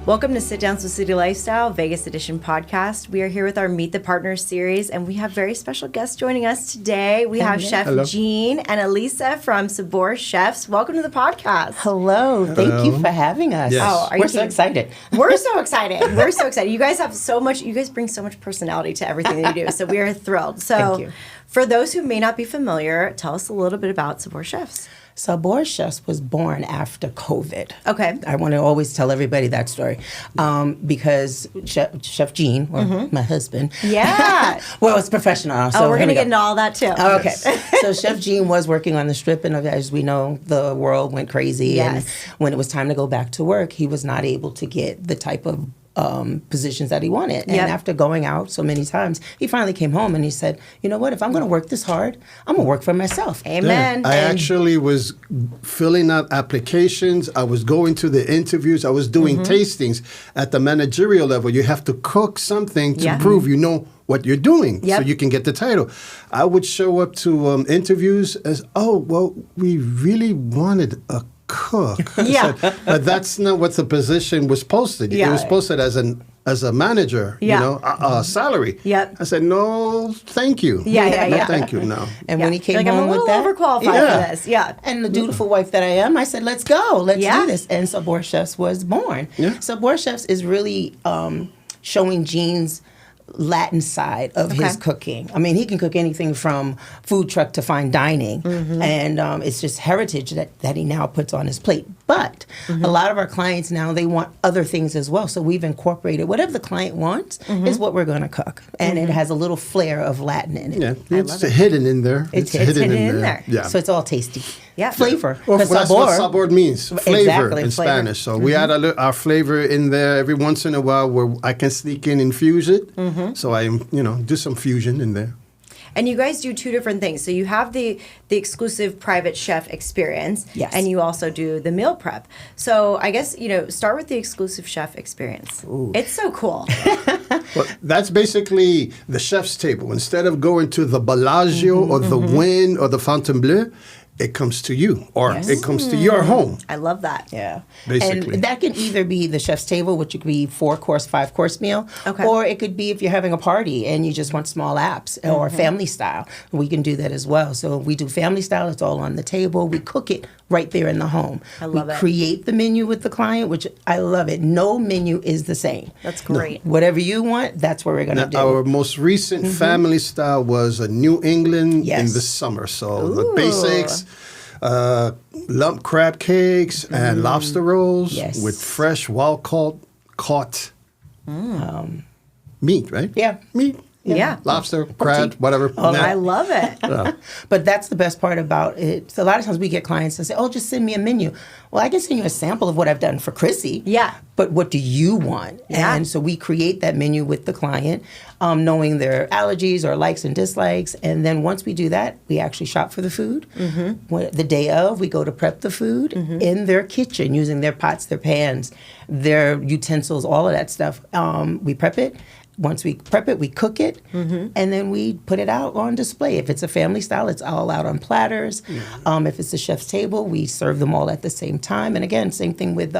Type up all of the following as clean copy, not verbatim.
Welcome to Sit Downs with City Lifestyle, Vegas Edition podcast. We are here with our Meet the Partners series, and we have very special guests joining us today. We have Chef Gene and Alissa from Sabor Chefs. Welcome to the podcast. Hello. Thank you for having us. Yes. Oh, We're so excited. We're so excited. We're so excited. You guys have so much, you guys bring so much personality to everything that you do, so we are thrilled. So, Thank you. For those who may not be familiar, tell us a little bit about Sabor Chefs. Sabor Chefs was born after COVID. Okay. I want to always tell everybody that story because Chef Gene, or my husband. Yeah. Well, it's professional. So We're going to here get into all that too. we go. Okay. So Chef Gene was working on the Strip, and as we know, the world went crazy. Yes. And when it was time to go back to work, he was not able to get the type of positions that he wanted. And after going out so many times, he finally came home and he said, you know what, if I'm going to work this hard, I'm going to work for myself. Amen. Yeah. I actually was filling out applications. I was going to the interviews. I was doing tastings at the managerial level. You have to cook something to prove you know what you're doing so you can get the title. I would show up to interviews as, we really wanted a cook. Yeah. But that's not what the position was posted. Yeah. It was posted as a manager, salary. Yep. I said, no, thank you. No, thank you, no. And when he came Like, home I'm a little with that, overqualified for this. Yeah. And the dutiful wife that I am, I said, let's go. Let's do this. And Sabor Chefs was born. Yeah. Sabor Chefs is really showing Gene's Latin side of his cooking. I mean, he can cook anything from food truck to fine dining. And it's just heritage that he now puts on his plate. But a lot of our clients now, they want other things as well. So we've incorporated whatever the client wants is what we're going to cook. And it has a little flair of Latin in it. Yeah, it's hidden in there. It's hidden in there. Yeah. So it's all tasty. Yeah. Flavor. Well, 'Cause that's what sabor means, flavor Exactly, in flavor. Spanish. So we add our flavor in there every once in a while where I can sneak in and fuse it. So I, do some fusion in there. And you guys do two different things. So you have the exclusive private chef experience. Yes. And you also do the meal prep. So I guess, start with the exclusive chef experience. Ooh. It's so cool. Well, that's basically the chef's table. Instead of going to the Bellagio or the Wynn or the Fontainebleau, it comes to you or it comes to your home. I love that. Yeah. Basically. And that can either be the chef's table, which could be 4-course, 5-course meal. Okay. Or it could be if you're having a party and you just want small apps or family style. We can do that as well. So if we do family style, it's all on the table. We cook it right there in the home. I love it. We create the menu with the client, which I love it. No menu is the same. That's great. Whatever you want, that's what we're going to do. Our most recent family style was a New England in the summer. So the basics, lump crab cakes and lobster rolls with fresh wild-caught meat, right? Yeah. Meat. Yeah. Lobster, crab, whatever. I love it. But that's the best part about it. So a lot of times we get clients that say, just send me a menu. Well, I can send you a sample of what I've done for Chrissy. Yeah. But what do you want? Yeah. And so we create that menu with the client, knowing their allergies or likes and dislikes. And then once we do that, we actually shop for the food. The day of, we go to prep the food in their kitchen using their pots, their pans, their utensils, all of that stuff. We prep it. Once we prep it, we cook it, and then we put it out on display. If it's a family style, it's all out on platters. If it's a chef's table, we serve them all at the same time. And again, same thing with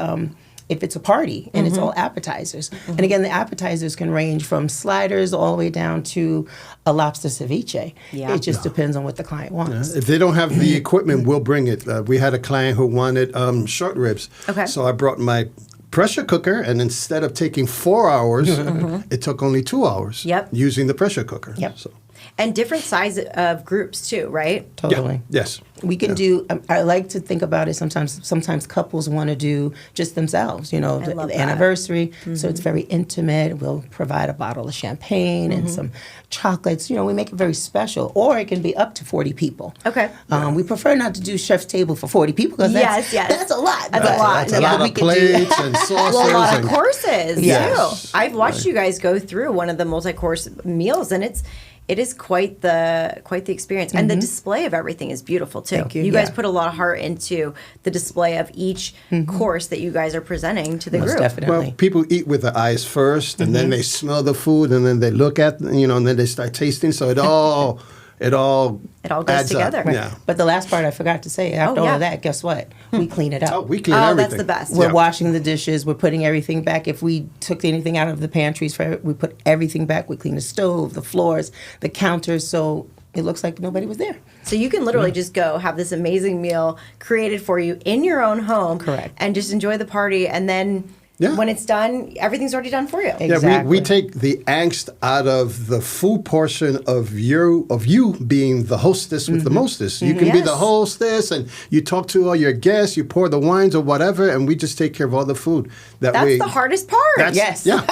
if it's a party and it's all appetizers. And again, the appetizers can range from sliders all the way down to a lobster ceviche. Yeah. It just depends on what the client wants. If they don't have the equipment, we'll bring it. We had a client who wanted short ribs. Okay. So I brought my pressure cooker, and instead of taking 4 hours, it took only 2 hours. Yep. Using the pressure cooker. Yep. So. And different size of groups too, right? Totally. Yes. We can do, I like to think about it sometimes couples want to do just themselves, the love that. anniversary. So it's very intimate. We'll provide a bottle of champagne and some chocolates. We make it very special. Or it can be up to 40 people. Okay. We prefer not to do chef's table for 40 people because that's a lot. That's a lot. That's a lot of plates and sauces. Well, a lot of and courses Yes. too. I've watched you guys go through one of the multi-course meals, and it is quite the experience, and the display of everything is beautiful too. Thank you. You guys put a lot of heart into the display of each course that you guys are presenting to the Most group. definitely. Well, people eat with their eyes first, and then they smell the food, and then they look at, and then they start tasting. So it all goes adds together. up. Right. Yeah. But the last part I forgot to say, after all of that, guess what? We clean it up. Oh, we clean everything. That's the best. We're washing the dishes. We're putting everything back. If we took anything out of the pantries, we put everything back. We clean the stove, the floors, the counters, so it looks like nobody was there. So you can literally just go have this amazing meal created for you in your own home. Correct. And just enjoy the party. And then when it's done, everything's already done for you. Exactly. Yeah, we take the angst out of the food portion of you being the hostess with the mostess. You can be the hostess and you talk to all your guests, you pour the wines or whatever, and we just take care of all the food. That's the hardest part. Yes. Yeah.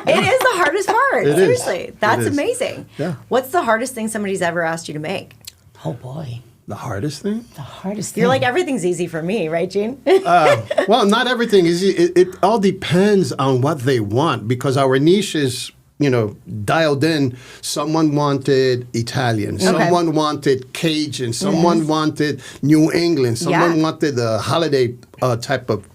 It is the hardest part. It Seriously. is. That's It is. amazing. Yeah. What's the hardest thing somebody's ever asked you to make? Oh, boy. The hardest thing? The hardest thing. You're like, everything's easy for me, right, Gene? Well, not everything is. It all depends on what they want because our niche is, dialed in. Someone wanted Italian. Someone wanted Cajun. Someone wanted New England. Someone wanted a holiday type of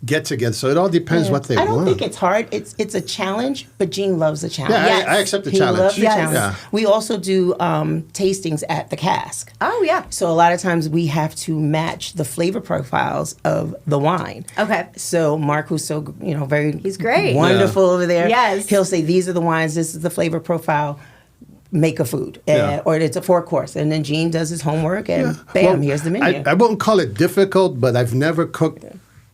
get together. So it all depends what they want. I don't think it's hard. It's a challenge, but Gene loves a challenge. Yeah, Yes. I accept the He challenge. loves the challenge. Yeah. We also do tastings at the cask. Oh, yeah. So a lot of times we have to match the flavor profiles of the wine. Okay. So Mark, who's so very He's great. wonderful over there. Yes. He'll say these are the wines. This is the flavor profile. Make a food, or it's a 4-course, and then Gene does his homework, and bam, Well, here's the menu. I won't call it difficult, but I've never cooked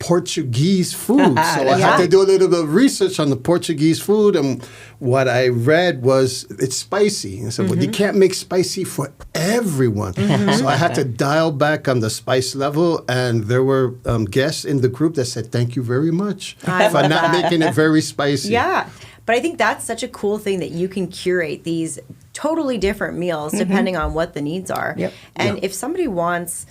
Portuguese food. So I had Yeah. to do a little bit of research on the Portuguese food. And what I read was it's spicy. And I said, well, you can't make spicy for everyone. So I had to dial back on the spice level. And there were guests in the group that said, thank you very much for not making it very spicy. Yeah. But I think that's such a cool thing that you can curate these totally different meals depending on what the needs are. Yep. And if somebody wants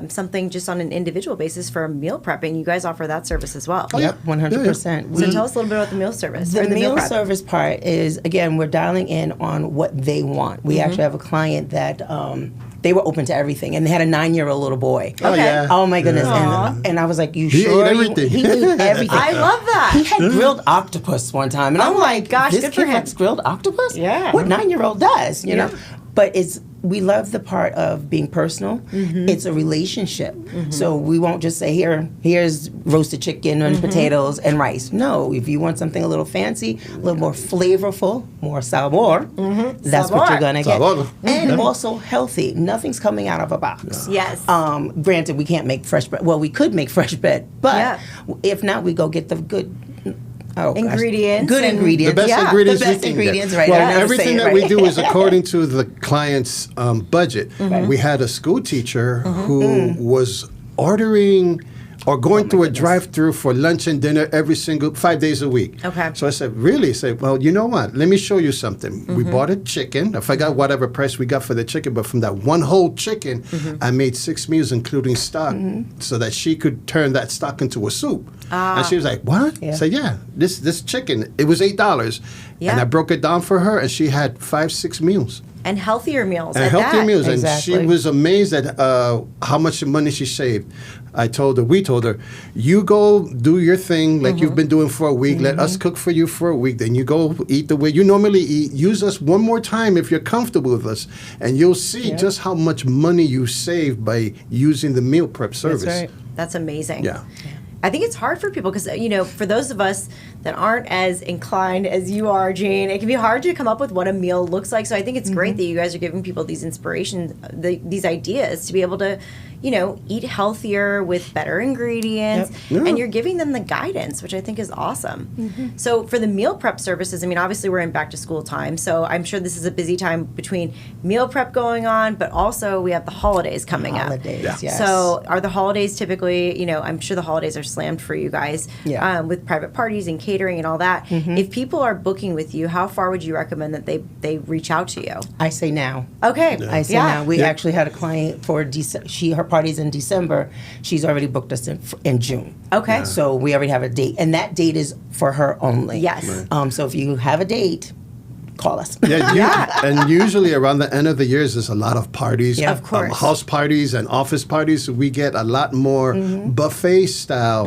something just on an individual basis for meal prepping, you guys offer that service as well. Yep, 100%. So tell us a little bit about the meal service. The or meal prep. service part is, again, we're dialing in on what they want. We actually have a client that they were open to everything, and they had a 9-year-old little boy. Oh, yeah. Oh my goodness! Aw. And I was like, "You He sure?" ate everything. He ate everything. I love that. He had grilled octopus one time, and I'm my like, gosh, "This good for kid him." likes grilled octopus? Yeah. What 9-year-old does? You know?" Yeah. But we love the part of being personal. It's a relationship. So we won't just say, here's roasted chicken and potatoes and rice. No, if you want something a little fancy, a little more flavorful, more sabor, that's what you're gonna get. Sabor. And also healthy. Nothing's coming out of a box. Yes. Granted, we can't make fresh bread. Well, we could make fresh bread, but Yeah. if not, we go get the good Ingredients Good and- ingredients. The best Yeah. ingredients The we best can ingredients, get. right. Well, I never everything say it that we right. do is according to the client's budget. We had a school teacher who was ordering or going through a drive-through for lunch and dinner every single 5 days a week. Okay. So I said, really? I said, well, you know what? Let me show you something. We bought a chicken. I forgot whatever price we got for the chicken, but from that one whole chicken, I made 6 meals, including stock, so that she could turn that stock into a soup. And she was like, what? Yeah. I said, yeah, this chicken, it was $8. Yeah. And I broke it down for her, and she had 5-6 meals. And healthier meals. And at healthy that. meals. And Exactly. she was amazed at how much money she saved. We told her, you go do your thing like you've been doing for a week. Let us cook for you for a week. Then you go eat the way you normally eat. Use us one more time if you're comfortable with us. And you'll see just how much money you save by using the meal prep service. That's right. That's amazing. Yeah. I think it's hard for people because, for those of us that aren't as inclined as you are, Gene, it can be hard to come up with what a meal looks like. So I think it's great that you guys are giving people these inspirations, these ideas to be able to, eat healthier with better ingredients. Yep. Yeah. And you're giving them the guidance, which I think is awesome. So for the meal prep services, obviously we're in back to school time. So I'm sure this is a busy time between meal prep going on, but also we have the holidays coming Holidays, up. yes. So are the holidays typically, I'm sure the holidays are slammed for you guys with private parties and catering and all that. If people are booking with you, how far would you recommend that they reach out to you? I say now. Okay. I say now. We actually had a client for her party's in December. She's already booked us in June. Okay. So we already have a date, and that date is for her only. Yes. Right. So if you have a date, call us. And usually around the end of the years, there's a lot of parties. Yeah. Of course. House parties and office parties. So we get a lot more buffet style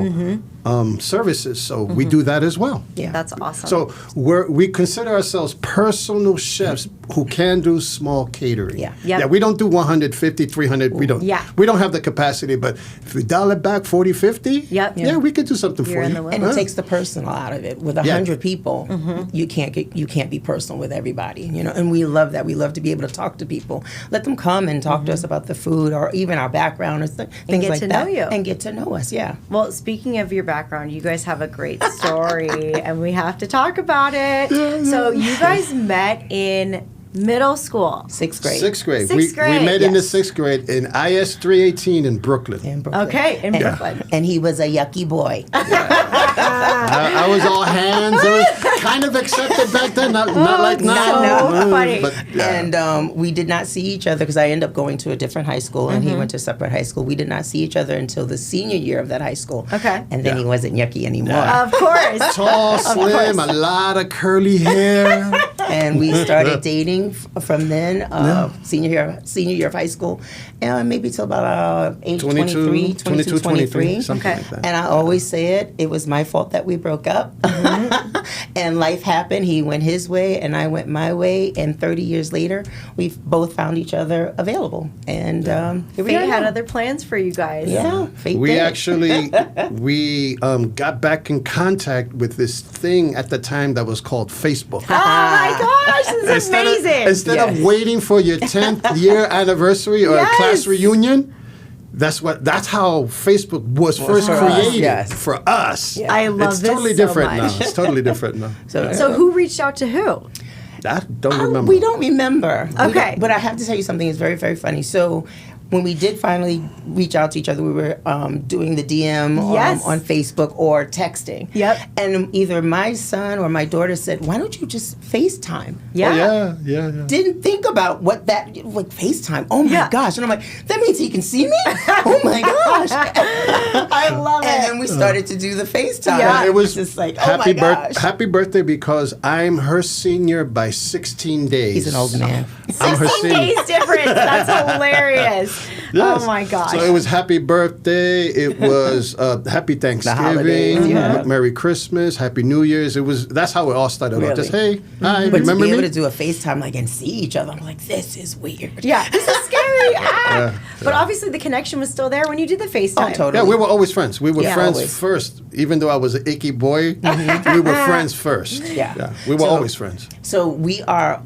services. So we do that as well. Yeah. That's awesome. So we consider ourselves personal chefs who can do small catering. Yeah. Yep. Yeah, we don't do 150, 300. We don't. Yeah. We don't have the capacity, but if we dial it back 40, 50, Yep. yeah, we could do something You're for in you. the will. And it takes the personal out of it. With 100 people, you can't be personal with everybody, you know. And we love that. We love to be able to talk to people, let them come and talk to us about the food or even our background or things like to that, know you. and get to know us. Yeah. Well, speaking of your background, you guys have a great story, and we have to talk about it. So you guys met in middle school. Sixth grade. Sixth grade. Sixth grade, We met in the yes. 6th grade in IS 318 in Brooklyn. In Brooklyn. Okay, in Brooklyn. And he was a yucky boy. I was all hands. It was kind of accepted back then, not like now. So funny. But, yeah. And we did not see each other because I ended up going to a different high school and he went to a separate high school. We did not see each other until the senior year of that high school. Okay. And then he wasn't yucky ananymore. Of course. Tall, slim, a lot of curly hair. And we started dating from then, senior year of high school, and maybe till about age 23, 23. Something Okay. like that. And I always say it was my fault that we broke up. And life happened. He went his way and I went my way. And 30 years later, we've both found each other available. And here we Fate are had now. other plans for you guys. Yeah, fate We did. actually got back in contact with this thing at the time that was called Facebook. Oh my gosh, this is amazing. Instead Yes. of waiting for your 10th year anniversary or Yes. a class reunion, that's how Facebook was first for us, created yes. for us. I love it's this totally so different much. now. It's totally different now. So who reached out to who? I don't remember. We don't remember. Okay. But I have to tell you something. It's very, very funny. So when we did finally reach out to each other, we were doing the DM Yes. on Facebook or texting. Yep. And either my son or my daughter said, why don't you just FaceTime? Yeah. Oh, yeah. Didn't think about what that, like FaceTime. Oh my Yeah. gosh. And I'm like, that means he can see me? Oh my gosh. I love it. And then we started to do the FaceTime. Yeah. It was just like, oh my gosh. happy birthday because I'm her senior by 16 days. He's an old man. I'm her 16 senior. days difference. That's hilarious. Yes. Oh my gosh. So it was happy birthday. It was happy Thanksgiving. holidays, yeah. Merry Christmas. Happy New Year's. That's how it all started off. Really? Just hey, hi, But remember to be me? able to do a FaceTime like and see each other, I'm like, this is weird. Yeah, this is scary. Yeah. But obviously the connection was still there when you did the FaceTime. Oh, totally. Yeah, we were always friends. We were Yeah, friends always. first. Even though I was an icky boy, we were friends first. Yeah. We were So- always friends. So we are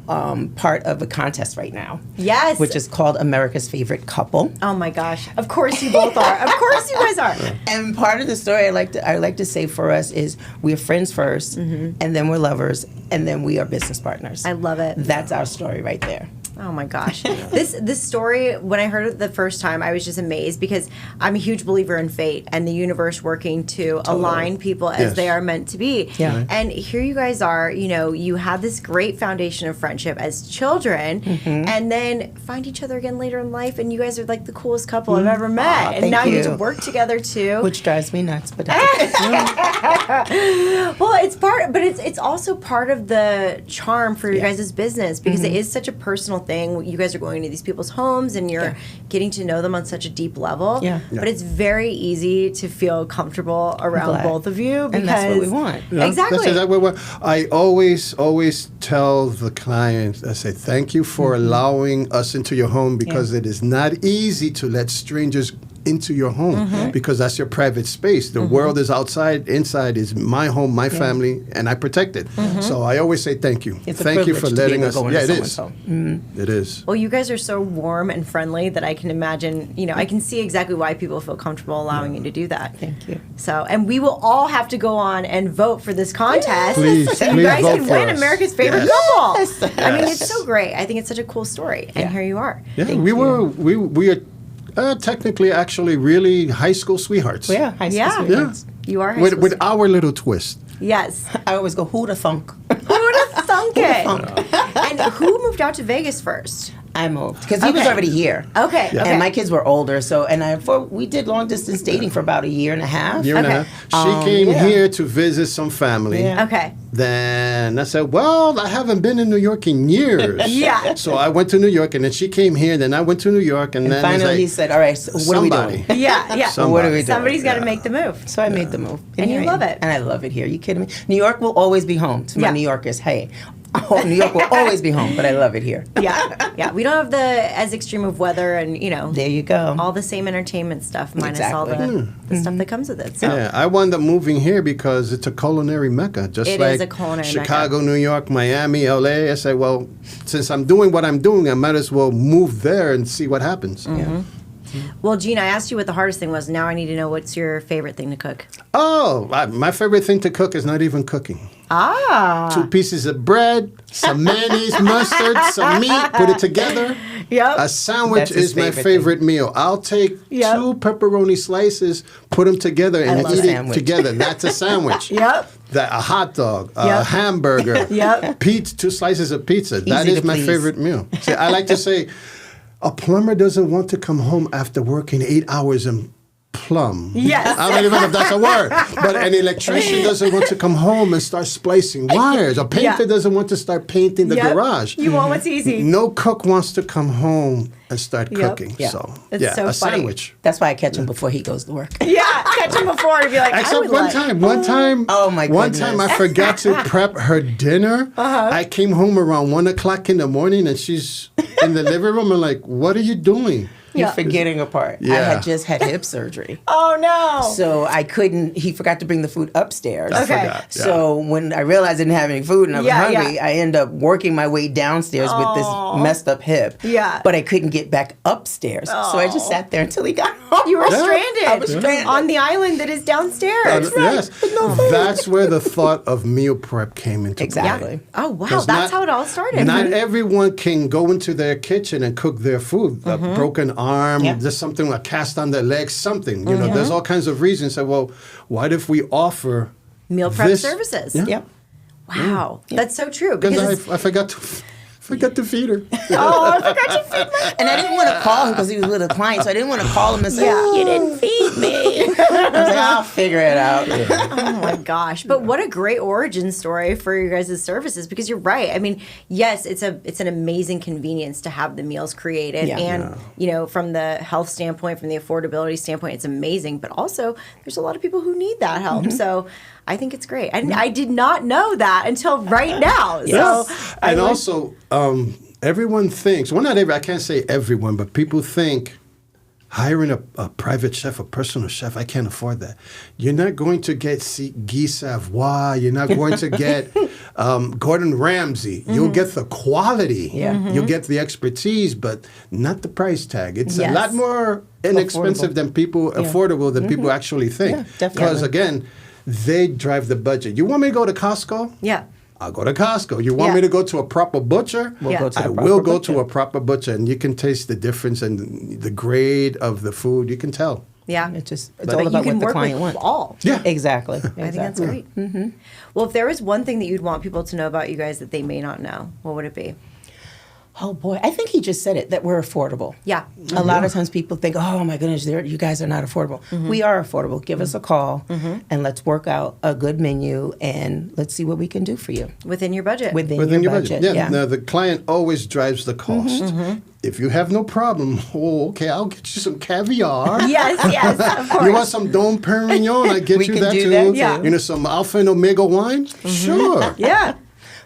part of a contest right now. Yes. Which is called America's Favorite Couple. Oh my gosh. Of course you both are. Of course you guys are. And part of the story I like to say for us is we're friends 1st, and then we're lovers, and then we are business partners. I love it. That's our story right there. Oh my gosh. This story, when I heard it the first time, I was just amazed because I'm a huge believer in fate and the universe working to align people as Yes. they are meant to be. Yeah. Right. And here you guys are, you had this great foundation of friendship as children and then find each other again later in life and you guys are like the coolest couple I've ever met. Aw, and thank now you get you. to work together too. Which drives me nuts, but that's okay. Well, it's also part of the charm for your guys' business because it is such a personal thing. You guys are going to these people's homes and you're getting to know them on such a deep level. Yeah. But it's very easy to feel comfortable around Glad. both of you because And that's what we want. Yeah, Exactly. That's exactly what I always tell the clients, I say, thank you for allowing us into your home because it is not easy to let strangers into your home because that's your private space. The world is outside. Inside is my home, my family, and I protect it. So I always say thank you. It's a Thank you for privilege to be letting able us. to go Yeah, into it is. someone's home. It is. Well, you guys are so warm and friendly that I can imagine, I can see exactly why people feel comfortable allowing you to do that. Thank you. So, and we will all have to go on and vote for this contest. Please, so you please guys vote can for win us. America's favorite Yes. couple. I mean, it's so great. I think it's such a cool story. And Yeah. here you are. Yeah, we are technically actually really high school sweethearts. Well, yeah, high school Yeah. sweethearts. You are high With, school with our little twist. Yes. I always go, who'da thunk? Who'd have thunk it? And who moved out to Vegas first? I moved because he was Okay. already here. Okay. Yeah. Okay. And my kids were older, so we did long distance dating for about a year and a half. Year and a Okay. half. She came yeah. here to visit some family. Yeah. Okay. Then I said, well, I haven't been in New York in years. Yeah. So I went to New York, and then she came here. Then I went to New York, and then it's Finally, like, he said, "All right, so what are we somebody. doing?" Yeah. Yeah. Somebody. What are we doing? Somebody's got to Yeah. make the move. So I made the move, And you here I love am. it. and I love it here. You kidding me? New York will always be home to my Yeah. New Yorkers. Hey, Oh, New York will always be home, but I love it here. Yeah. We don't have the as extreme of weather and, There you go. all the same entertainment stuff minus all Exactly. the stuff that comes with it. So Yeah, I wound up moving here because it's a culinary mecca. Just It like is a culinary Chicago, New York, Miami, LA. I said, well, since I'm doing what I'm doing, I might as well move there and see what happens. Yeah. Well, Gene, I asked you what the hardest thing was. Now I need to know what's your favorite thing to cook. Oh, my favorite thing to cook is not even cooking. 2 pieces of bread, some mayonnaise, mustard, some meat, put it together. Yep. A sandwich That's his is my favorite favorite meal. I'll take 2 pepperoni slices, put them together, and love eat it sandwich. together. That's a sandwich. Yep. A hot dog, a hamburger, Yep. pizza, 2 slices of pizza. That Easy is to my please. favorite meal. See, I like to say, a plumber doesn't want to come home after working 8 hours and plumb. Yes. I don't even know if that's a word. But an electrician doesn't want to come home and start splicing wires. A painter doesn't want to start painting the garage. You want what's easy. No cook wants to come home and start cooking. Yeah. So, It's so a funny. sandwich. That's why I catch him before he goes to work. Yeah, catch him before to be like, I Except would one like. time. Oh, my One time I goodness. forgot to prep her dinner. I came home around 1:00 in the morning and she's in the living room. I'm like, what are you doing? You're forgetting a part. I Yeah. had just had hip surgery. Oh, no. So I couldn't, he forgot to bring the food upstairs. I Okay. forgot. Yeah. So when I realized I didn't have any food and I was Yeah, hungry, yeah. I ended up working my way downstairs with this messed up hip. Yeah. But I couldn't get back upstairs. So I just sat there until he got home. You were Yeah. stranded. I was stranded. On the island that is downstairs. Yes. That's where the thought of meal prep came into play. Exactly. Oh, wow. 'Cause That's how it all started. Not everyone can go into their kitchen and cook their food. A broken arm, Yep. just something, a cast on their leg, something. You know, there's all kinds of reasons. So, well, what if we offer Meal prep this- services. Yeah. Yep. Wow. That's so true. Because Because I forgot to feed her. I forgot to feed my And I didn't want to call him because he was with a client. So I didn't want to call him and say, Yeah. you didn't feed me. I was like, I'll figure it out. Oh my gosh. But what a great origin story for your guys' services, because you're right. I mean, yes, it's an amazing convenience to have the meals created. Yeah. And, you know, from the health standpoint, from the affordability standpoint, it's amazing. But also there's a lot of people who need that help. So I think it's great. I did not know that until right now. So And also, everyone thinks, well, not every, I can't say everyone, but people think hiring a private chef, a personal chef, I can't afford that. You're not going to get Guy Savoy. You're not going to get Gordon Ramsay. You'll get the quality. You'll get the expertise, but not the price tag. It's a lot more inexpensive than people, affordable than people actually think. Yeah, definitely. Because again, they drive the budget. You want me to go to Costco? yeah. I'll go to Costco. You want me to go to a proper butcher? We'll go to I the will proper go butcher. to a proper butcher, and you can taste the difference and the grade of the food. You can tell. Yeah. It's But all you about can what the work client with wants. all. Yeah. Exactly. I think that's Exactly. great. Well, if there was one thing that you'd want people to know about you guys that they may not know, what would it be? Oh boy, I think he just said it, that we're affordable. Yeah. A lot of times people think, oh my goodness, you guys are not affordable. We are affordable. Give us a call and let's work out a good menu and let's see what we can do for you. Within your budget. Within your budget. Yeah. Now, the client always drives the cost. If you have no problem, okay, I'll get you some caviar. Yes, of course. You want some Dom Perignon? I get We you can that do too. that, too. Yeah. You know, some Alpha and Omega wine? Sure. Yeah.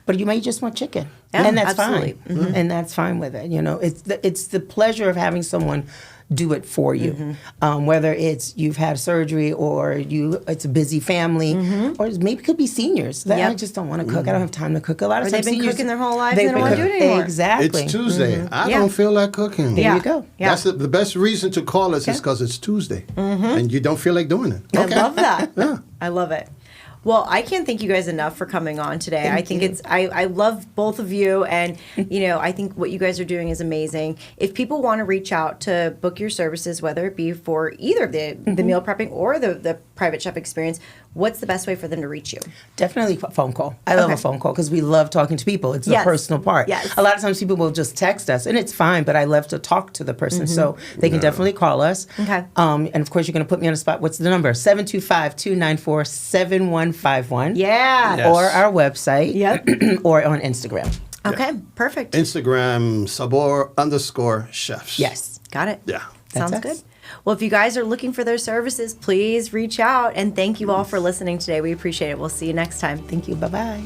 But you may just want chicken, Yeah, and that's absolutely. fine, and that's fine with it. You know, it's the pleasure of having someone do it for you, whether it's you've had surgery or it's a busy family, or maybe it could be seniors that I just don't want to cook. I don't have time to cook. A lot of Or times they've been seniors, cooking their whole lives and they've they don't been wanna do it cooking- anymore. Exactly. It's Tuesday. I Yeah. don't feel like cooking. There Yeah. you go. Yeah. That's the best reason to call us is because it's Tuesday and you don't feel like doing it. I love that. Yeah. I love it. Well, I can't thank you guys enough for coming on today. I think I love both of you, and you know, I think what you guys are doing is amazing. If people want to reach out to book your services, whether it be for either the meal prepping or the private chef experience, what's the best way for them to reach you? Definitely a phone call. I love a phone call because we love talking to people. It's the Yes. personal part. Yes. A lot of times people will just text us, and it's fine, but I love to talk to the person. So they can definitely call us. Okay. And of course, you're going to put me on the spot. What's the number? 725-294-7151. Yeah. Yes. Or our website. Yep. Or on Instagram. Okay. Perfect. Instagram, Sabor_Chefs. Yes. Got it. Yeah. Sounds That's good. us. Well, if you guys are looking for those services, please reach out. And thank you all for listening today. We appreciate it. We'll see you next time. Thank you. Bye-bye.